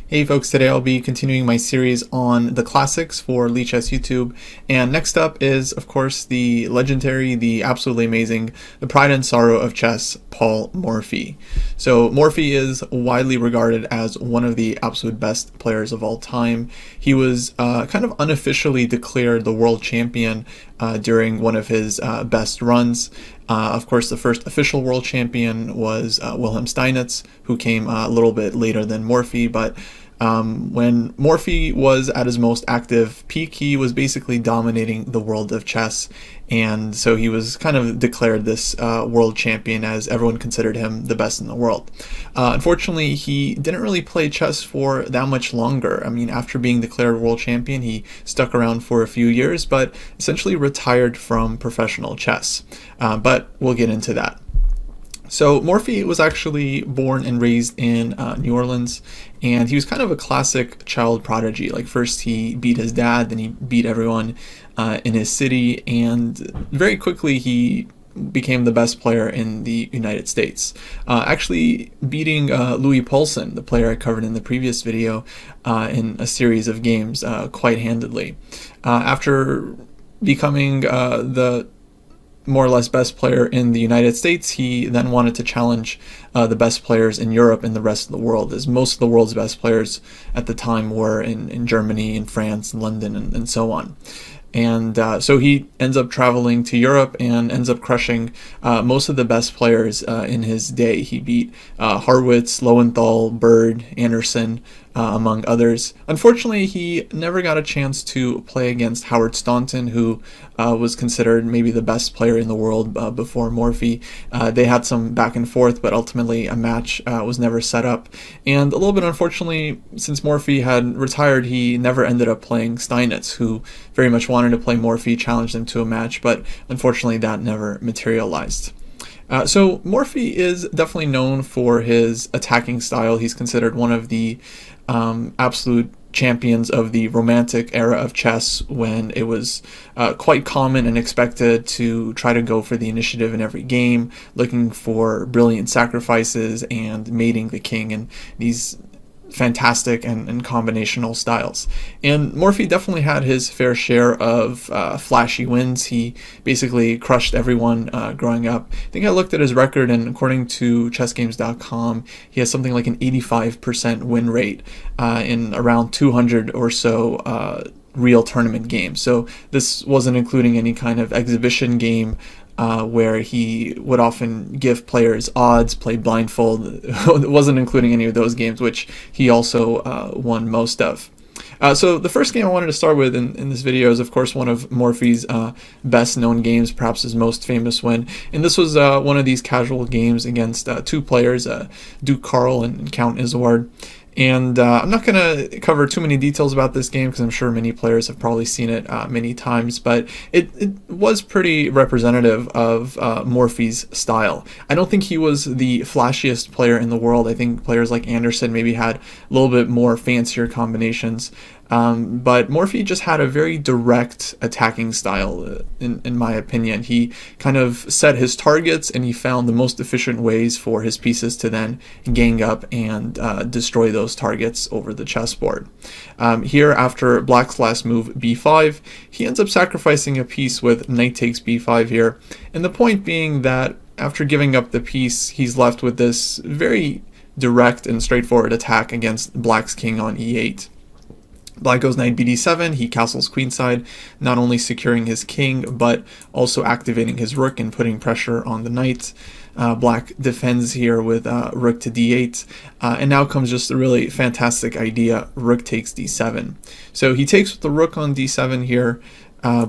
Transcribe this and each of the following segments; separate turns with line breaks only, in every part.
Hey folks, today I'll be continuing my series on the classics for Lichess YouTube, and next up is, of course, the legendary, the absolutely amazing, the pride and sorrow of chess, Paul Morphy. So Morphy is widely regarded as one of the absolute best players of all time. He was kind of unofficially declared the world champion during one of his best runs. Of course, the first official world champion was Wilhelm Steinitz, who came a little bit later than Morphy, but when Morphy was at his most active peak, he was basically dominating the world of chess, and so he was kind of declared this world champion as everyone considered him the best in the world. Unfortunately, he didn't really play chess for that much longer. I mean, after being declared world champion, he stuck around for a few years, but essentially retired from professional chess. But we'll get into that. So Morphy was actually born and raised in New Orleans, and he was kind of a classic child prodigy. Like, first he beat his dad, then he beat everyone in his city, and very quickly he became the best player in the United States, actually beating Louis Paulsen, the player I covered in the previous video, in a series of games quite handedly. After becoming the more or less best player in the United States, he then wanted to challenge the best players in Europe and the rest of the world, as most of the world's best players at the time were in Germany and France and London and so on. And so he ends up traveling to Europe and ends up crushing most of the best players in his day. He beat Harwitz, Lowenthal, Bird, Anderssen, among others. Unfortunately, he never got a chance to play against Howard Staunton, who was considered maybe the best player in the world before Morphy. They had some back and forth, but ultimately a match was never set up. And a little bit unfortunately, since Morphy had retired, he never ended up playing Steinitz, who very much wanted to play Morphy, challenged him to a match, but unfortunately that never materialized. So Morphy is definitely known for his attacking style. He's considered one of the absolute champions of the Romantic era of chess, when it was quite common and expected to try to go for the initiative in every game, looking for brilliant sacrifices and mating the king, and these fantastic and combinational styles. And Morphy definitely had his fair share of flashy wins. He basically crushed everyone growing up. I think I looked at his record, and according to chessgames.com, he has something like an 85% win rate in around 200 or so real tournament games. So this wasn't including any kind of exhibition game where he would often give players odds, play blindfold. It wasn't including any of those games, which he also won most of. So the first game I wanted to start with in this video is, of course, one of Morphy's best known games, perhaps his most famous win. And this was one of these casual games against two players, Duke Karl and Count Isouard. And I'm not going to cover too many details about this game, because I'm sure many players have probably seen it many times, but it was pretty representative of Morphy's style. I don't think he was the flashiest player in the world. I think players like Anderssen maybe had a little bit more fancier combinations. But Morphy just had a very direct attacking style, in my opinion. He kind of set his targets, and he found the most efficient ways for his pieces to then gang up and destroy those targets over the chessboard. Here, after Black's last move, b5, he ends up sacrificing a piece with knight takes b5 here. And the point being that after giving up the piece, he's left with this very direct and straightforward attack against Black's king on e8. Black goes knight bd7, he castles queenside, not only securing his king, but also activating his rook and putting pressure on the knight. Black defends here with rook to d8, and now comes just a really fantastic idea, rook takes d7. So he takes with the rook on d7 here.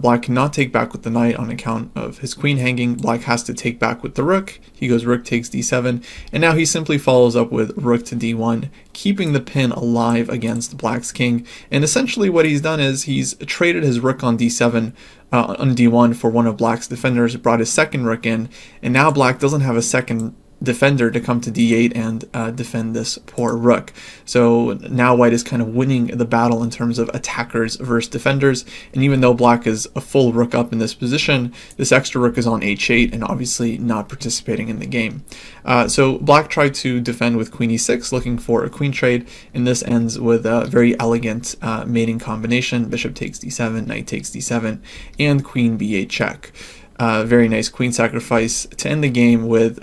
Black cannot take back with the knight on account of his queen hanging. Black has to take back with the rook. He goes rook takes d7, and now he simply follows up with rook to d1, keeping the pin alive against Black's king. And essentially what he's done is he's traded his rook on d7 on d1 for one of Black's defenders, brought his second rook in, and now Black doesn't have a second defender to come to d8 and defend this poor rook. So now white is kind of winning the battle in terms of attackers versus defenders, and even though black is a full rook up in this position, this extra rook is on h8 and obviously not participating in the game. So black tried to defend with queen e6, looking for a queen trade, and this ends with a very elegant mating combination: bishop takes d7, knight takes d7, and queen b8 check. Very nice queen sacrifice to end the game with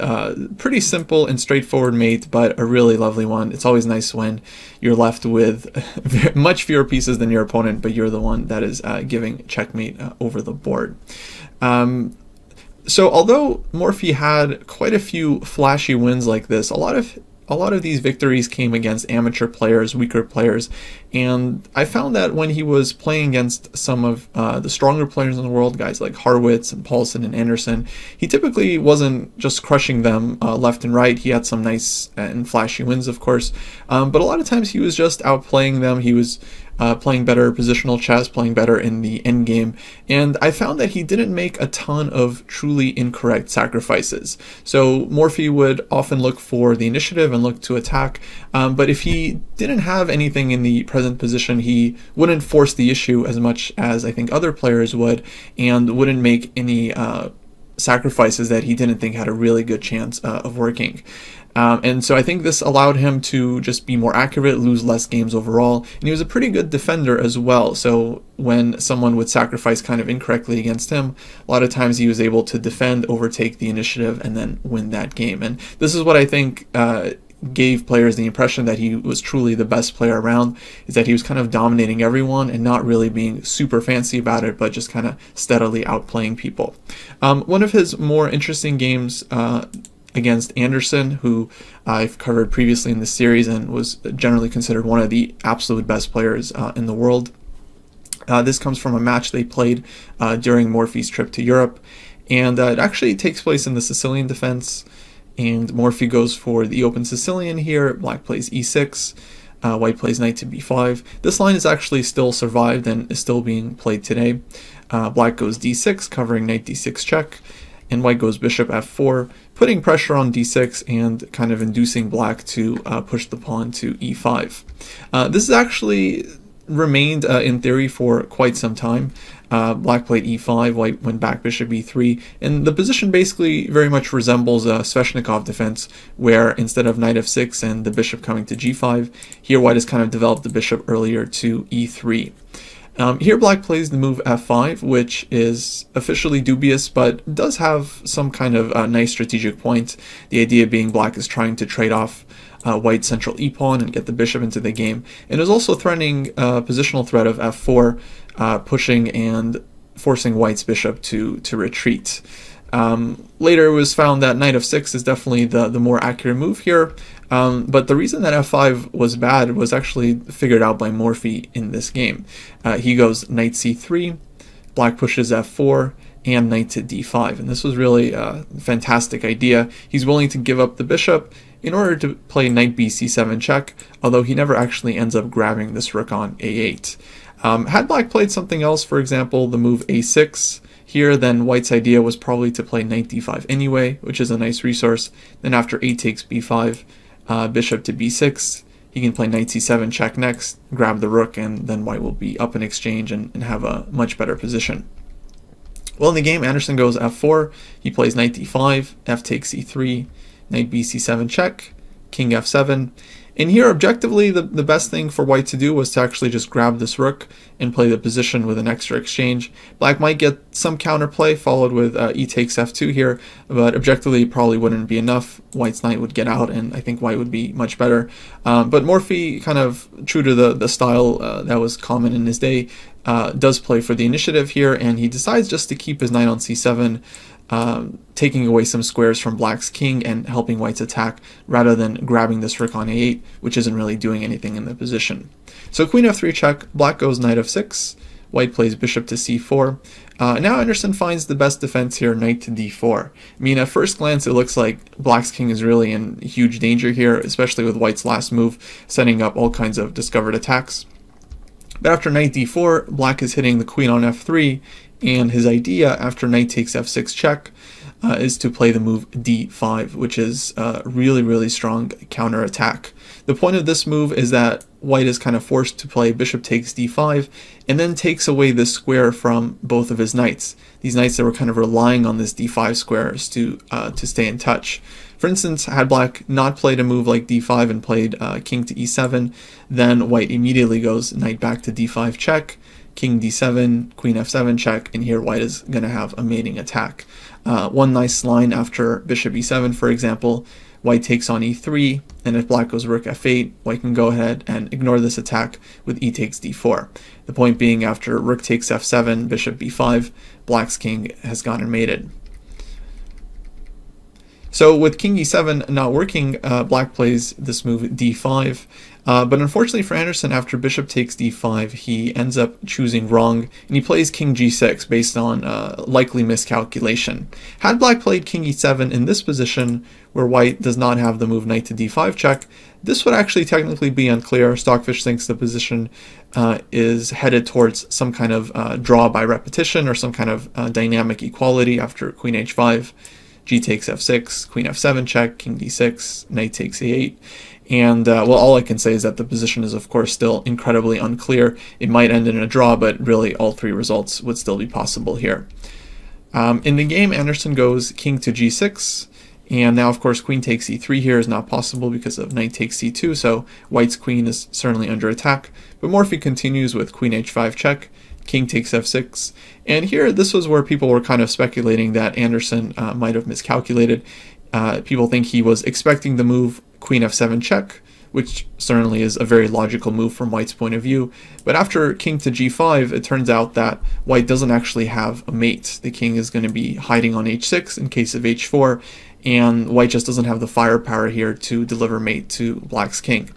pretty simple and straightforward mate, but a really lovely one. It's always nice when you're left with much fewer pieces than your opponent, but you're the one that is giving checkmate over the board. So although Morphy had quite a few flashy wins like this, a lot of these victories came against amateur players, weaker players, and I found that when he was playing against some of the stronger players in the world, guys like Harwitz and Paulsen and Anderssen, he typically wasn't just crushing them left and right. He had some nice and flashy wins, of course, but a lot of times he was just outplaying them. He was playing better positional chess, playing better in the endgame, and I found that he didn't make a ton of truly incorrect sacrifices. So Morphy would often look for the initiative and look to attack, but if he didn't have anything in the present position, he wouldn't force the issue as much as I think other players would, and wouldn't make any sacrifices that he didn't think had a really good chance of working. And so I think this allowed him to just be more accurate, lose less games overall, and he was a pretty good defender as well. So when someone would sacrifice kind of incorrectly against him, a lot of times he was able to defend, overtake the initiative, and then win that game. And this is what I think gave players the impression that he was truly the best player around, is that he was kind of dominating everyone and not really being super fancy about it, but just kind of steadily outplaying people. One of his more interesting games against Anderssen, who I've covered previously in this series and was generally considered one of the absolute best players in the world. This comes from a match they played during Morphy's trip to Europe, and it actually takes place in the Sicilian defense, and Morphy goes for the open Sicilian here. Black plays e6, white plays knight to b5. This line is actually still survived and is still being played today. Black goes d6, covering knight d6 check, and white goes bishop f4, putting pressure on d6 and kind of inducing black to push the pawn to e5. This has actually remained in theory for quite some time. Black played e5, white went back bishop e3, and the position basically very much resembles a Sveshnikov defense, where instead of knight f6 and the bishop coming to g5, here white has kind of developed the bishop earlier to e3. Here black plays the move f5, which is officially dubious, but does have some kind of nice strategic point. The idea being black is trying to trade off white's central e-pawn and get the bishop into the game. And is also threatening a positional threat of f4, pushing and forcing white's bishop to retreat. Later it was found that knight f6 is definitely the more accurate move here, but the reason that f5 was bad was actually figured out by Morphy in this game. He goes knight c3, black pushes f4, and knight to d5, and this was really a fantastic idea. He's willing to give up the bishop in order to play knight b c7 check, although he never actually ends up grabbing this rook on a8. Had black played something else, for example the move a6 here, then white's idea was probably to play knight d5 anyway, which is a nice resource. Then after a takes b5, bishop to b6, he can play knight c7 check next, grab the rook, and then white will be up in exchange and have a much better position. Well, in the game, Anderssen goes f4, he plays knight d5, f takes e3, knight b c7 check, king f7, and here objectively the best thing for white to do was to actually just grab this rook and play the position with an extra exchange. Black might get some counterplay followed with e takes f2 here, but objectively it probably wouldn't be enough. White's knight would get out and I think white would be much better. But Morphy, kind of true to the style that was common in his day, does play for the initiative here, and he decides just to keep his knight on c7, taking away some squares from black's king and helping white's attack rather than grabbing this rook on a8, which isn't really doing anything in the position. So queen f3 check, black goes knight f6, white plays bishop to c4. Now Anderssen finds the best defense here, knight to d4. I mean, at first glance it looks like black's king is really in huge danger here, especially with white's last move setting up all kinds of discovered attacks. But after knight d4, black is hitting the queen on f3, and his idea after knight takes f6 check is to play the move d5, which is a really strong counterattack. The point of this move is that white is kind of forced to play bishop takes d5 and then takes away this square from both of his knights. These knights that were kind of relying on this d5 squares to stay in touch. For instance, had black not played a move like d5 and played king to e7, then white immediately goes knight back to d5 check, king d7, queen f7 check, and here white is going to have a mating attack. One nice line after bishop e7, for example, white takes on e3, and if black goes rook f8, white can go ahead and ignore this attack with e takes d4. The point being, after rook takes f7, bishop b5, black's king has gotten mated. So with king e7 not working, black plays this move d5, but unfortunately for Anderssen, after bishop takes d5, he ends up choosing wrong, and he plays king g6 based on likely miscalculation. Had black played king e7 in this position, where white does not have the move knight to d5 check, this would actually technically be unclear. Stockfish thinks the position is headed towards some kind of draw by repetition, or some kind of dynamic equality after queen h5. G takes f6, queen f7 check, king d6, knight takes e8, and well, all I can say is that the position is of course still incredibly unclear. It might end in a draw, but really all three results would still be possible here. In the game, Anderssen goes king to g6, and now of course queen takes e3 here is not possible because of knight takes c2, so white's queen is certainly under attack, but Morphy continues with queen h5 check, king takes f6, and here this was where people were kind of speculating that Anderssen might have miscalculated. People think he was expecting the move queen f7 check, which certainly is a very logical move from white's point of view, but after king to g5, it turns out that white doesn't actually have a mate. The king is going to be hiding on h6 in case of h4, and white just doesn't have the firepower here to deliver mate to black's king.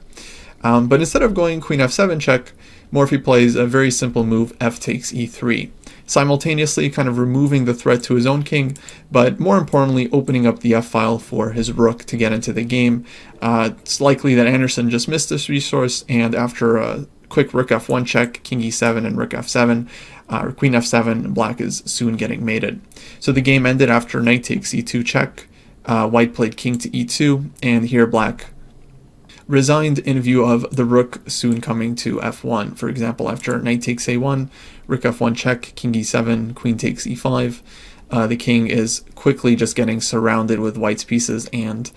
But instead of going queen f7 check, Morphy plays a very simple move, f takes e3, simultaneously kind of removing the threat to his own king, but more importantly opening up the f-file for his rook to get into the game. It's likely that Anderssen just missed this resource, and after a quick rook f1 check, king e7, and rook f7, or queen f7, black is soon getting mated. So the game ended after knight takes e2 check, white played king to e2, and here black resigned in view of the rook soon coming to f1. For example, after knight takes a1, rook f1 check, king e7, queen takes e5, the king is quickly just getting surrounded with white's pieces and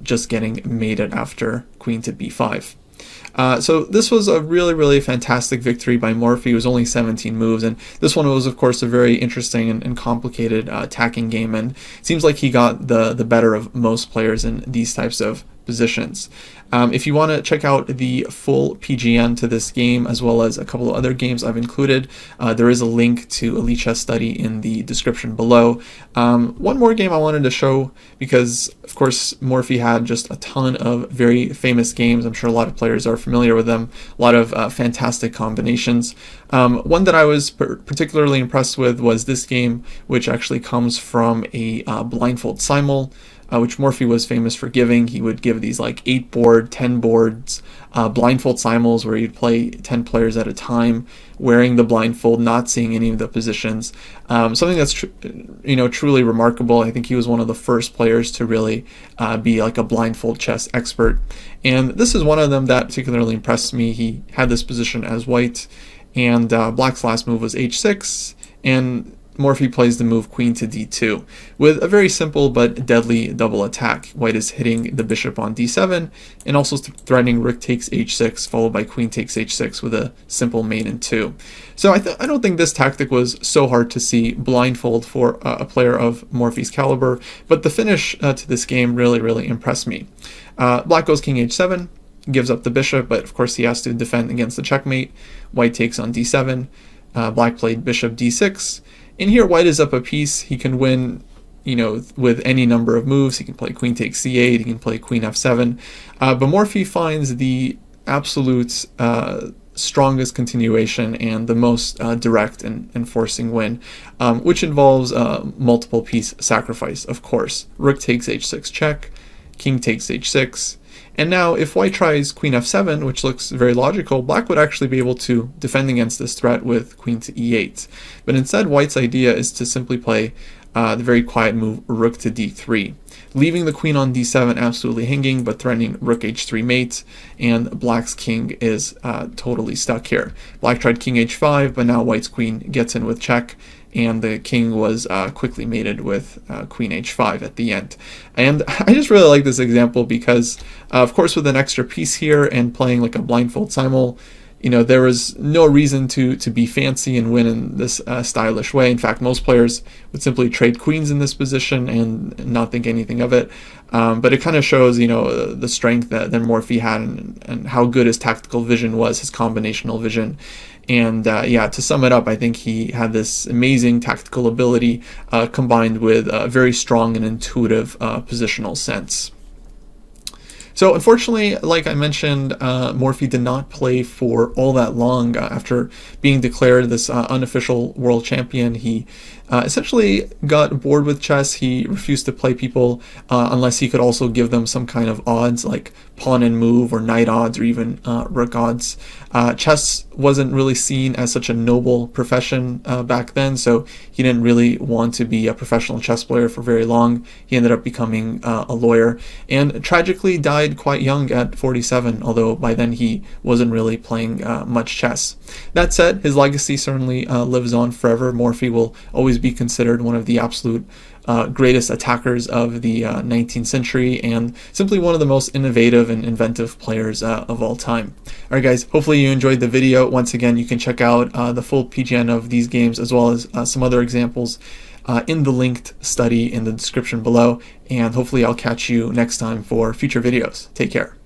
just getting mated after queen to b5. So this was a really fantastic victory by Morphy. It was only 17 moves, and this one was of course a very interesting and complicated attacking game, and it seems like he got the better of most players in these types of positions. If you want to check out the full PGN to this game, as well as a couple of other games I've included, there is a link to a Lichess study in the description below. One more game I wanted to show, because of course Morphy had just a ton of very famous games. I'm sure a lot of players are familiar with them, a lot of fantastic combinations. One that I was particularly impressed with was this game, which actually comes from a Blindfold simul, which Morphy was famous for giving. He would give these like 8-board, 10 boards, blindfold simuls where you'd play 10 players at a time, wearing the blindfold, not seeing any of the positions. Something that's truly remarkable. I think he was one of the first players to really be like a blindfold chess expert. And this is one of them that particularly impressed me. He had this position as white, and black's last move was h6, and Morphy plays the move queen to d2 with a very simple but deadly double attack. White is hitting the bishop on d7 and also threatening rook takes h6 followed by queen takes h6 with a simple mate in 2. So I don't think this tactic was so hard to see blindfold for a player of Morphy's caliber, but the finish to this game really impressed me. Black goes king h7, gives up the bishop, but of course he has to defend against the checkmate. White takes on d7, black played bishop d6, and here white is up a piece. He can win, with any number of moves. He can play queen takes c8, he can play queen f7, but Morphy finds the absolute strongest continuation and the most direct and forcing win, which involves multiple piece sacrifice, of course. Rook takes h6 check, king takes h6, and now if white tries queen f7, which looks very logical, black would actually be able to defend against this threat with queen to e8. But instead, white's idea is to simply play the very quiet move rook to d3, leaving the queen on d7 absolutely hanging, but threatening rook h3 mate, and black's king is totally stuck here. Black tried king h5, but now white's queen gets in with check, and the king was quickly mated with queen h5 at the end. And I just really like this example because, of course, with an extra piece here and playing like a blindfold simul, you know, there was no reason to be fancy and win in this stylish way. In fact, most players would simply trade queens in this position and not think anything of it. But it kind of shows, you know, the strength that Morphy had and how good his tactical vision was, his combinational vision. And yeah, to sum it up, I think he had this amazing tactical ability combined with a very strong and intuitive positional sense. So unfortunately, like I mentioned, Morphy did not play for all that long. After being declared this unofficial world champion, he essentially got bored with chess. He refused to play people unless he could also give them some kind of odds, like pawn and move or knight odds or even rook odds. Chess wasn't really seen as such a noble profession back then, so he didn't really want to be a professional chess player for very long. He ended up becoming a lawyer and tragically died quite young at 47, although by then he wasn't really playing much chess. That said, his legacy certainly lives on forever. Morphy will always be considered one of the absolute greatest attackers of the 19th century and simply one of the most innovative and inventive players of all time. Alright guys, hopefully you enjoyed the video. Once again, you can check out the full PGN of these games as well as some other examples in the linked study in the description below, and hopefully I'll catch you next time for future videos. Take care.